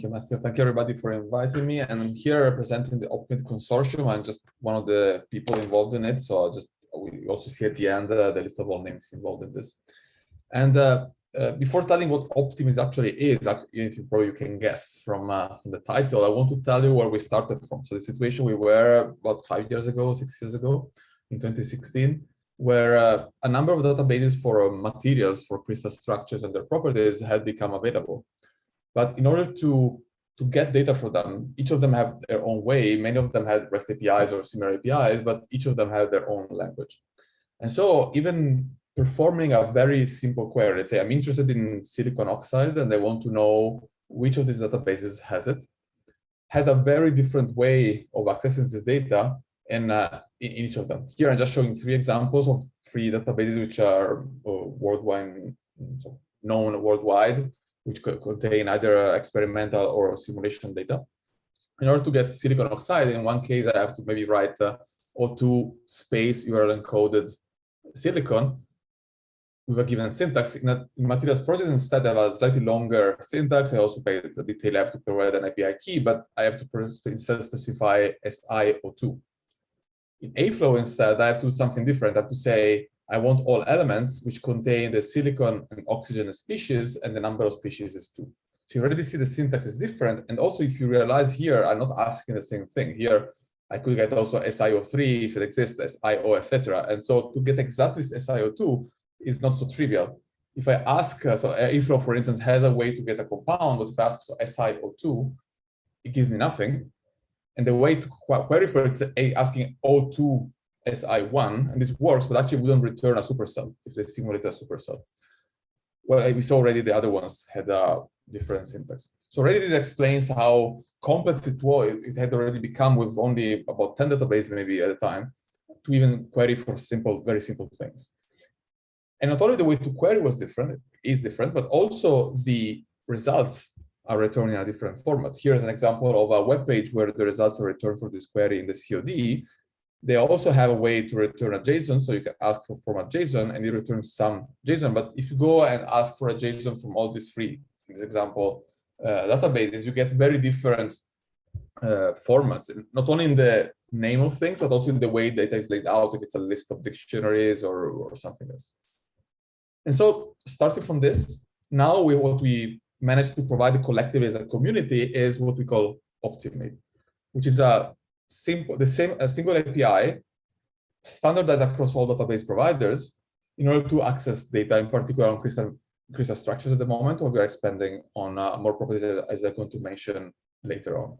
you, Matthew. Thank you, everybody, for inviting me. And I'm here representing the Optimate Consortium. I'm just one of the people involved in it. So we also see at the end the list of all names involved in this. And before telling what Optimist actually is, if you probably can guess from the title, I want to tell you where we started from. So the situation we were about 6 years ago, in 2016, where a number of databases for materials, for crystal structures and their properties had become available. But in order to get data from them, each of them have their own way. Many of them had REST APIs or similar APIs, but each of them had their own language. And so even performing a very simple query, let's say I'm interested in silicon oxide and I want to know which of these databases has it, had a very different way of accessing this data in each of them. Here I'm just showing 3 examples of 3 databases which are worldwide, known worldwide, which could contain either experimental or simulation data. In order to get silicon oxide, in one case, I have to maybe write O2 space URL encoded silicon with a given syntax. In materials project, instead, I have a slightly longer syntax. I also pay the detail. I have to provide an API key, but I have to instead specify SiO2. In Aflow, instead, I have to do something different. I have to say, I want all elements which contain the silicon and oxygen species, and the number of species is 2. So you already see the syntax is different. And also, if you realize here, I'm not asking the same thing. Here, I could get also SiO3 if it exists, SiO, etc. And so to get exactly SiO2 is not so trivial. If I ask, so Aflow, for instance, has a way to get a compound, but if I ask for SiO2, it gives me nothing. And the way to query for it is asking O2 Si1, and this works, but actually wouldn't return a supercell if they simulate a supercell. Well, we saw already the other ones had a different syntax. So already this explains how complex it was. It had already become with only about 10 databases maybe at a time to even query for very simple things. And not only the way to query is different, but also the results are returned in a different format. Here is an example of a web page where the results are returned for this query in the COD. They also have a way to return a JSON, so you can ask for format JSON and it returns some JSON. But if you go and ask for a JSON from all these 3, in this example, databases, you get very different formats, not only in the name of things, but also in the way data is laid out, if it's a list of dictionaries or something else. And so starting from this, now what we managed to provide collectively as a community is what we call Optimate, which is a single API standardized across all database providers in order to access data, in particular on crystal structures at the moment, where we are expanding on more properties, as I'm going to mention later on.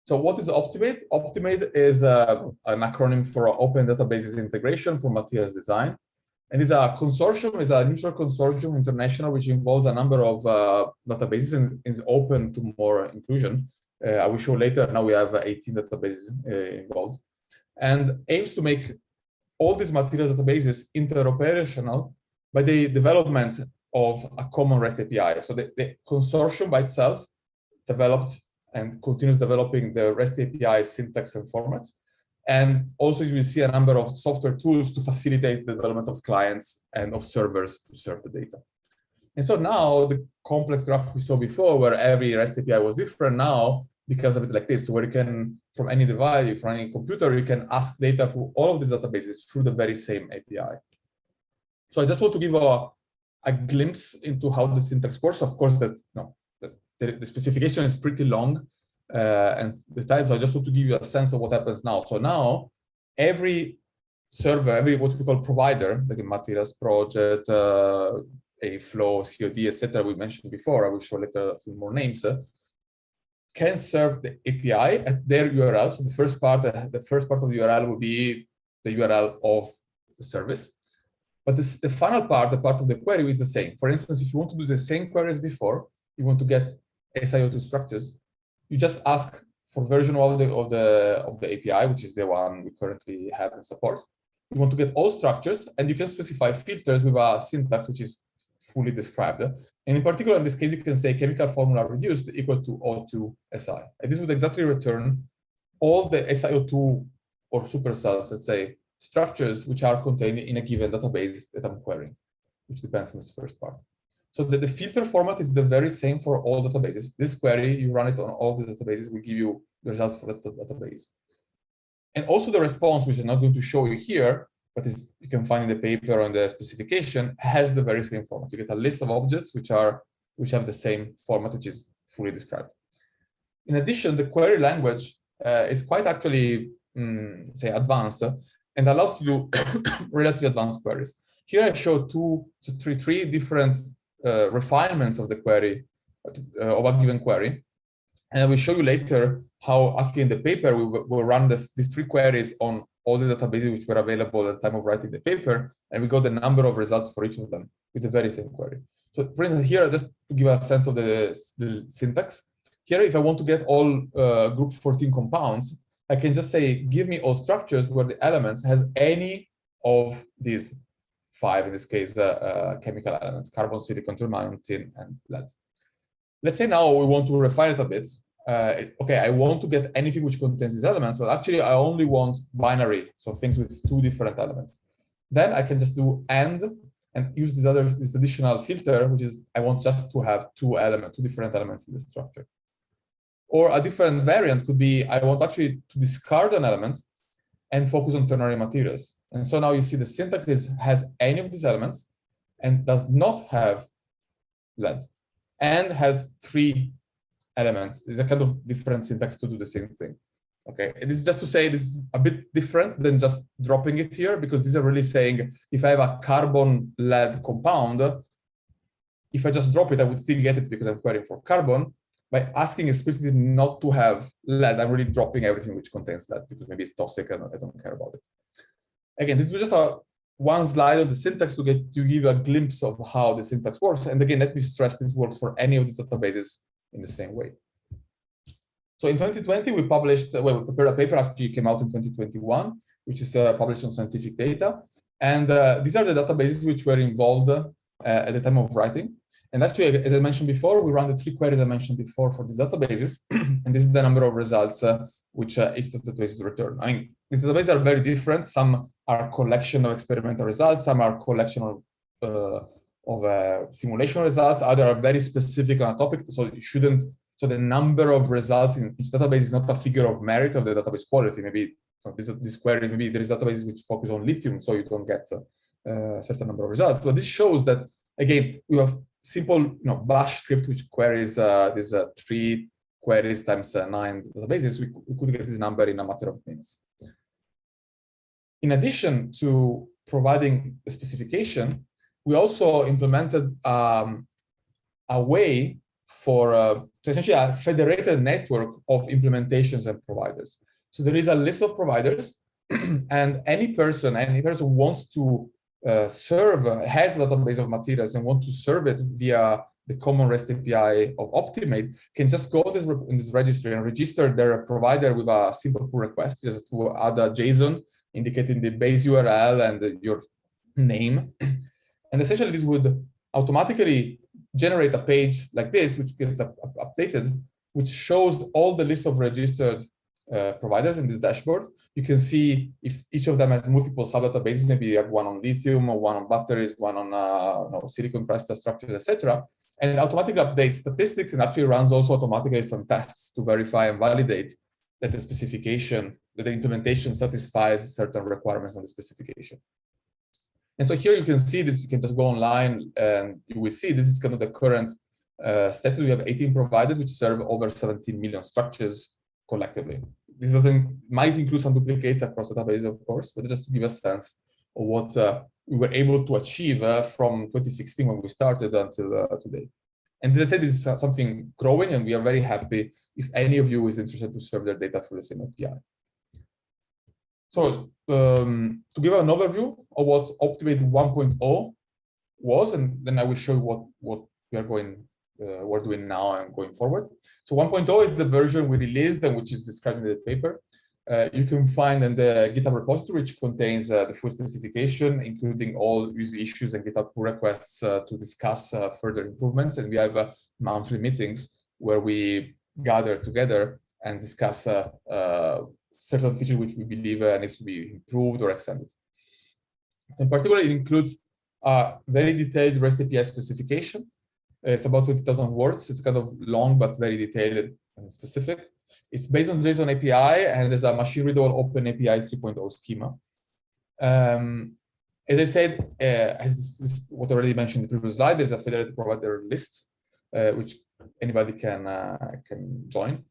So what is Optimate? Optimate is an acronym for Open Databases Integration for Materials Design. And it's a consortium, it's a neutral consortium international, which involves a number of databases and is open to more inclusion. I will show later, now we have 18 databases involved, and aims to make all these materials databases interoperational by the development of a common REST API. So the consortium by itself developed and continues developing the REST API syntax and formats. And also you will see a number of software tools to facilitate the development of clients and of servers to serve the data. And so now the complex graph we saw before, where every REST API was different, now becomes a bit like this, where you can, from any device, from any computer, you can ask data for all of these databases through the very same API. So I just want to give a glimpse into how the syntax works. Of course, that's the specification is pretty long and the time, so I just want to give you a sense of what happens now. So now every server, every what we call provider, like a materials project, Aflow, COD, etc., we mentioned before, I will show later a few more names, can serve the API at their URL. So the first part of the URL will be the URL of the service. But the final part, the part of the query, is the same. For instance, if you want to do the same query as before, you want to get SiO2 structures, you just ask for version of the API, which is the one we currently have in support. You want to get all structures, and you can specify filters with a syntax which is fully described. And in particular, in this case, you can say chemical formula reduced equal to O2 Si. And this would exactly return all the SiO2 or supercells, let's say, structures which are contained in a given database that I'm querying, which depends on this first part. So the filter format is the very same for all databases. This query, you run it on all the databases, will give you the results for that database. And also the response, which is not going to show you here, but you can find in the paper on the specification, has the very same format. You get a list of objects which have the same format, which is fully described. In addition, the query language is quite actually, say, advanced and allows to do relatively advanced queries. Here I show three different refinements of the query, of a given query. And I will show you later how actually in the paper we will run these three queries on all the databases which were available at the time of writing the paper, and we got the number of results for each of them with the very same query. So for instance, here, just to give a sense of the syntax, here if I want to get all group 14 compounds, I can just say, give me all structures where the elements has any of these 5, in this case, chemical elements, carbon, silicon, germanium, tin, and lead. Let's say now we want to refine it a bit. Okay, I want to get anything which contains these elements, but actually I only want binary, so things with 2 different elements. Then I can just do AND and use this additional filter, which is I want just to have 2 different elements in the structure. Or a different variant could be I want actually to discard an element and focus on ternary materials. And so now you see the syntax has any of these elements and does not have lead, and has 3 elements. It's a kind of different syntax to do the same thing. Okay, and this is just to say this is a bit different than just dropping it here, because these are really saying if I have a carbon lead compound, if I just drop it, I would still get it because I'm querying for carbon. By asking explicitly not to have lead, I'm really dropping everything which contains lead because maybe it's toxic and I don't care about it. Again, this is just one slide of the syntax to give you a glimpse of how the syntax works. And again, let me stress this works for any of these databases in the same way. So in 2020, we published, we prepared a paper, actually came out in 2021, which is published on Scientific Data. And these are the databases which were involved at the time of writing. And actually, as I mentioned before, we ran the 3 queries I mentioned before for these databases. And this is the number of results which each database return. I mean, these databases are very different. Some are a collection of experimental results. Some are a collection of simulation results. Others are very specific on a topic. So you shouldn't, so the number of results in each database is not a figure of merit of the database quality. Maybe this query, maybe there is databases which focus on lithium, so you don't get a certain number of results. So this shows that, again, we have simple bash script which queries these 3 queries times 9 databases. We could get this number in a matter of minutes. In addition to providing the specification, we also implemented a way for essentially a federated network of implementations and providers. So there is a list of providers, and any person who wants to has a database of materials and want to serve it via the common REST API of Optimate can just go in this registry and register their provider with a simple pull request, just to add a JSON indicating the base URL and your name. And essentially this would automatically generate a page like this, which gets updated, which shows all the list of registered providers in the dashboard. You can see if each of them has multiple sub-databases, maybe you have one on lithium, or one on batteries, one on silicon crystal structures, etc. And it automatically updates statistics and actually runs also automatically some tests to verify and validate that the specification, that the implementation satisfies certain requirements on the specification. And so here you can see this, you can just go online and you will see this is kind of the current status. We have 18 providers which serve over 17 million structures collectively. This might include some duplicates across the database, of course, but just to give a sense of what we were able to achieve from 2016 when we started until today. And as I said, this is something growing, and we are very happy if any of you is interested to serve their data through the same API. So to give an overview of what Optimate 1.0 was, and then I will show you what we're doing now and going forward. So 1.0 is the version we released and which is described in the paper. You can find in the GitHub repository, which contains the full specification, including all user issues and GitHub pull requests to discuss further improvements. And we have monthly meetings where we gather together and discuss certain features which we believe needs to be improved or extended. In particular, it includes a very detailed REST API specification, It's about 20,000 words. It's kind of long, but very detailed and specific. It's based on JSON API, and there's a machine readable Open API 3.0 schema. As I said, as what I already mentioned in the previous slide, there's a federated provider list, which anybody can join.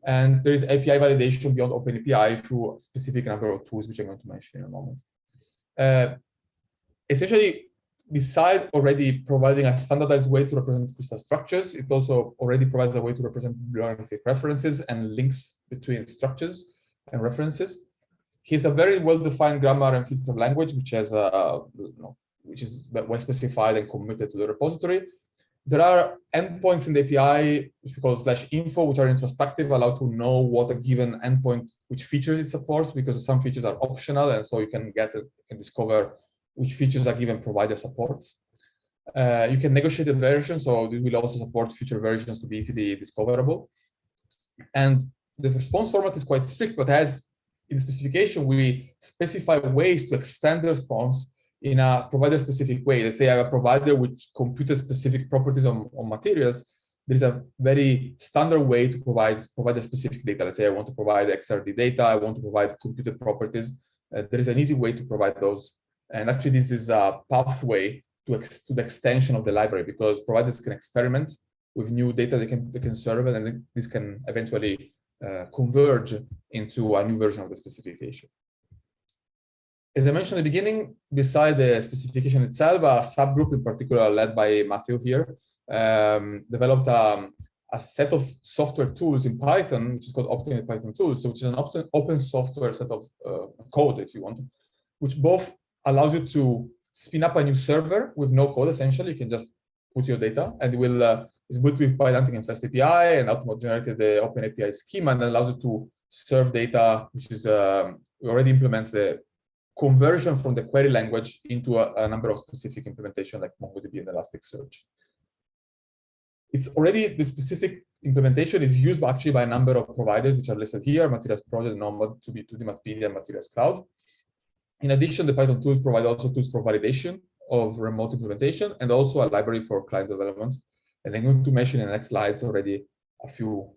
And there is API validation beyond OpenAPI through a specific number of tools, which I'm going to mention in a moment. Essentially, besides already providing a standardized way to represent crystal structures, it also already provides a way to represent bibliographic references and links between structures and references. Here's a very well-defined grammar and filter language, which has which is well specified and committed to the repository. There are endpoints in the API, which we call /info, which are introspective, allow to know what a given endpoint, which features it supports, because some features are optional, and so you can discover which features a given provider supports. You can negotiate the version, so this will also support future versions to be easily discoverable. And the response format is quite strict, but as in the specification, we specify ways to extend the response in a provider-specific way. Let's say I have a provider which computes specific properties on materials. There is a very standard way to provide provider-specific data. Let's say I want to provide XRD data, I want to provide computed properties. There is an easy way to provide those. And actually, this is a pathway to the extension of the library, because providers can experiment with new data they can serve, and this can eventually converge into a new version of the specification. As I mentioned at the beginning, beside the specification itself, a subgroup in particular led by Matthew here developed a set of software tools in Python, which is called Optimate Python Tools, which is an open software set of code, if you want, which both allows you to spin up a new server with no code. Essentially, you can just put your data, and it will is built with Pydantic and Fast API, and automatically generated the Open API schema, and allows you to serve data, which is already implements the conversion from the query language into a number of specific implementation like MongoDB and Elasticsearch. It's already, the specific implementation is used actually by a number of providers, which are listed here: Materials Project, Nomad, 2D Matpedia, and Materials Cloud. In addition, the Python tools provide also tools for validation of remote implementation, and also a library for client development. And I'm going to mention in the next slides already a few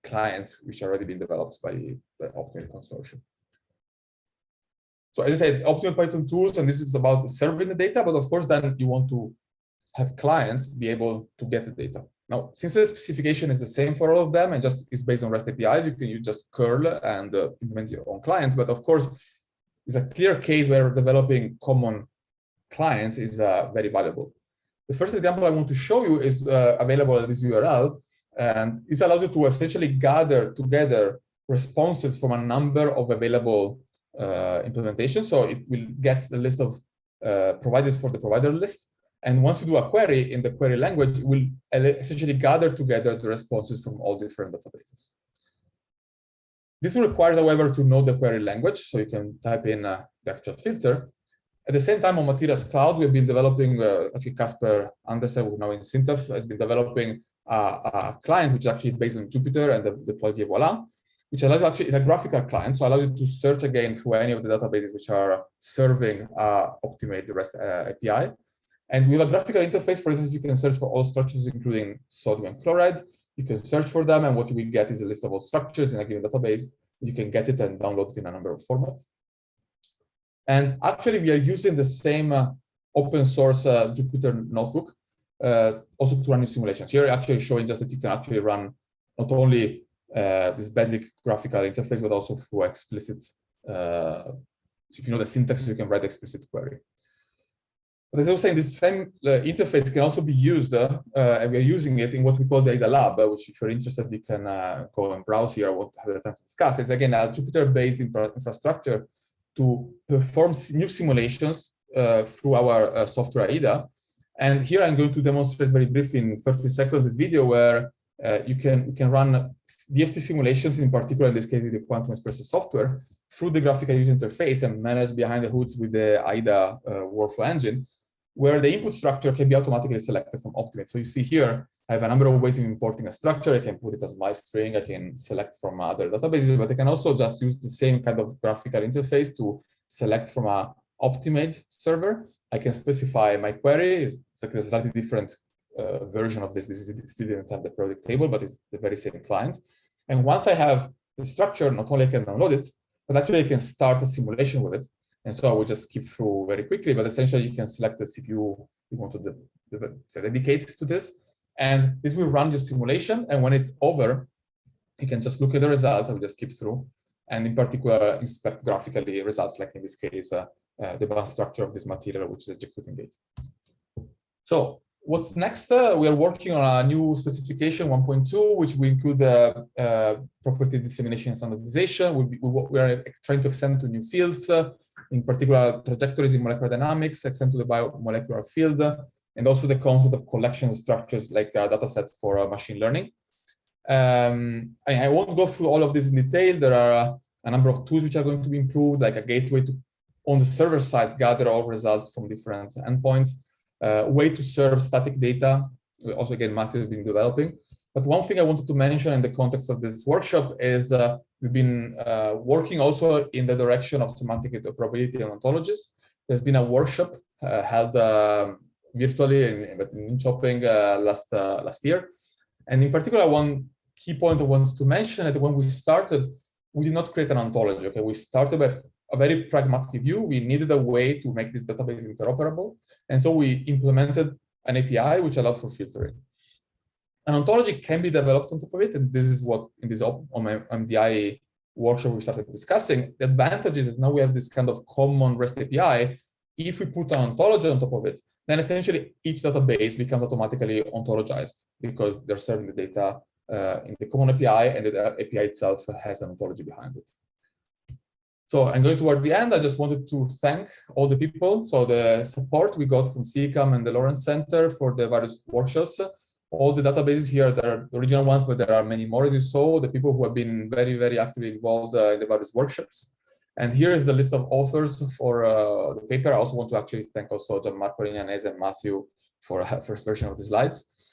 clients which are already being developed by the Optimate Consortium. So as I said, Optimate Python tools, and this is about serving the data, but of course, then you want to have clients be able to get the data. Now, since the specification is the same for all of them and just is based on REST APIs, you can use just curl and implement your own client. But of course, it's a clear case where developing common clients is very valuable. The first example I want to show you is available at this URL, and this allows you to essentially gather together responses from a number of available implementations. So it will get the list of providers for the provider list. And once you do a query in the query language, it will essentially gather together the responses from all different databases. This requires, however, to know the query language, so you can type in the actual filter. At the same time, on Materials Cloud, we've been developing, actually Casper Andersen, who now in Sintef, has been developing a client which is actually based on Jupyter and deployed via Voila, which allows actually, is a graphical client, so allows you to search again through any of the databases which are serving Optimate, the REST API. And with a graphical interface, for instance, you can search for all structures, including sodium chloride. You can search for them, and what you will get is a list of all structures in a given database. You can get it and download it in a number of formats. And actually, we are using the same open source Jupyter notebook also to run new simulations. Here, actually showing just that you can actually run not only this basic graphical interface, but also through explicit. So if you know the syntax, you can write explicit query. But as I was saying, this same interface can also be used, and we are using it in what we call the AIDA Lab, which, if you're interested, you can go and browse here. I won't have the time to discuss. It's again a Jupyter-based infrastructure to perform new simulations through our software AIDA. And here I'm going to demonstrate very briefly in 30 seconds this video where you can run DFT simulations, in particular in this case with the Quantum Espresso software, through the graphical user interface and manage behind the hoods with the AIDA workflow engine, where the input structure can be automatically selected from Optimate. So you see here, I have a number of ways of importing a structure. I can put it as my string. I can select from other databases, but I can also just use the same kind of graphical interface to select from a Optimate server. I can specify my query. It's like a slightly different version of this. This still didn't have the periodic table, but it's the very same client. And once I have the structure, not only I can download it, but actually I can start a simulation with it. And so I will just skip through very quickly, but essentially you can select the CPU you want to dedicate to this. And this will run your simulation. And when it's over, you can just look at the results. I will just skip through. And in particular, inspect graphically results, like in this case, the band structure of this material, which is executing gate. So what's next? We are working on a new specification 1.2, which will include property dissemination and standardization. We are trying to extend to new fields, in particular trajectories in molecular dynamics, extend to the biomolecular field, and also the concept of collection structures like a data set for machine learning. I won't go through all of this in detail. There are a number of tools which are going to be improved, like a gateway to, on the server side, gather all results from different endpoints, way to serve static data. Also, again, Matthew has been developing. But one thing I wanted to mention in the context of this workshop is we've been working also in the direction of semantic interoperability and ontologies. There's been a workshop held virtually but in Shopping last year. And in particular, one key point I wanted to mention is that when we started, we did not create an ontology. Okay, we started with a very pragmatic view. We needed a way to make this database interoperable. And so we implemented an API which allowed for filtering. An ontology can be developed on top of it. And this is what in this MDI workshop we started discussing. The advantage is that now we have this kind of common REST API. If we put an ontology on top of it, then essentially each database becomes automatically ontologized because they're serving the data in the common API, and the API itself has an ontology behind it. So I'm going toward the end. I just wanted to thank all the people. So the support we got from CICAM and the Lawrence Center for the various workshops. All the databases here, there are the original ones, but there are many more, as you saw, the people who have been very, very actively involved in the various workshops. And here is the list of authors for the paper. I also want to actually thank also Gianmarco Rignanese and Matthew for the first version of the slides.